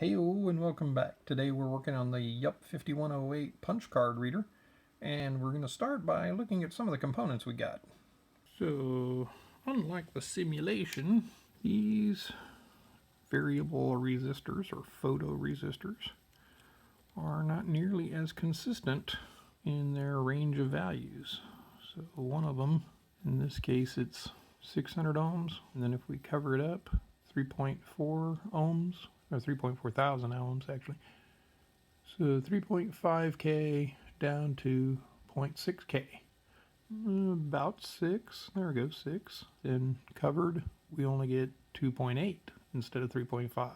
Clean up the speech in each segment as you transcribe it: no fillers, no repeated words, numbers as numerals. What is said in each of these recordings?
Heyo and welcome back. Today we're working on the EUP5108 Punch Card reader, and we're going to start by looking at some of the components we got. So, unlike the simulation, these variable resistors or photoresistors are not nearly as consistent in their range of values. So one of them, in this case it's 600 ohms, and then if we cover it up, 3.4 ohms, or 3.4 thousand ohms actually. So 3.5K down to 0.6K. About 6, there we go, 6. Then covered, we only get 2.8 instead of 3.5.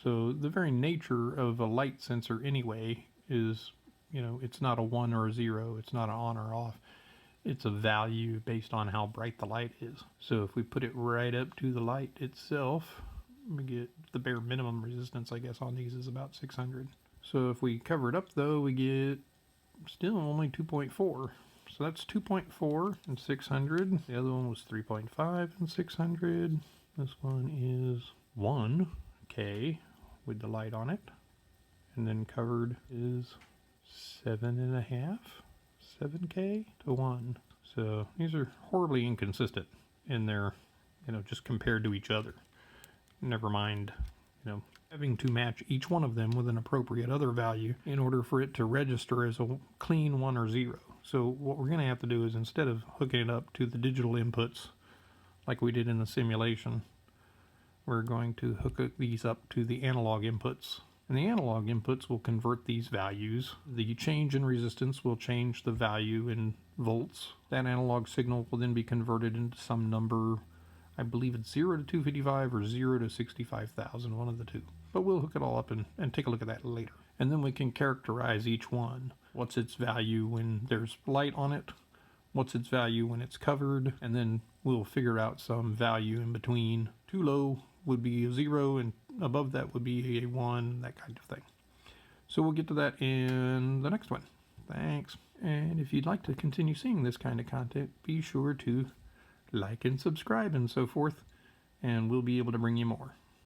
So the very nature of a light sensor anyway is, it's not a 1 or a 0, it's not an on or off. It's a value based on how bright the light is. So if we put it right up to the light itself, we get the bare minimum resistance, I guess, on these is about 600. So if we cover it up though, we get still only 2.4. So that's 2.4 and 600. The other one was 3.5 and 600. This one is 1K with the light on it. And then covered is 7.5, 7K to 1. So these are horribly inconsistent in their, just compared to each other. Never mind, having to match each one of them with an appropriate other value in order for it to register as a clean 1 or 0. So what we're going to have to do is, instead of hooking it up to the digital inputs like we did in the simulation, we're going to hook these up to the analog inputs. And the analog inputs will convert these values. The change in resistance will change the value in volts. That analog signal will then be converted into some number. I believe it's 0 to 255 or 0 to 65,000, one of the two. But we'll hook it all up and take a look at that later. And then we can characterize each one. What's its value when there's light on it? What's its value when it's covered? And then we'll figure out some value in between. Too low would be a 0, and above that would be a 1, that kind of thing. So we'll get to that in the next one. Thanks. And if you'd like to continue seeing this kind of content, be sure to like and subscribe and so forth, and we'll be able to bring you more.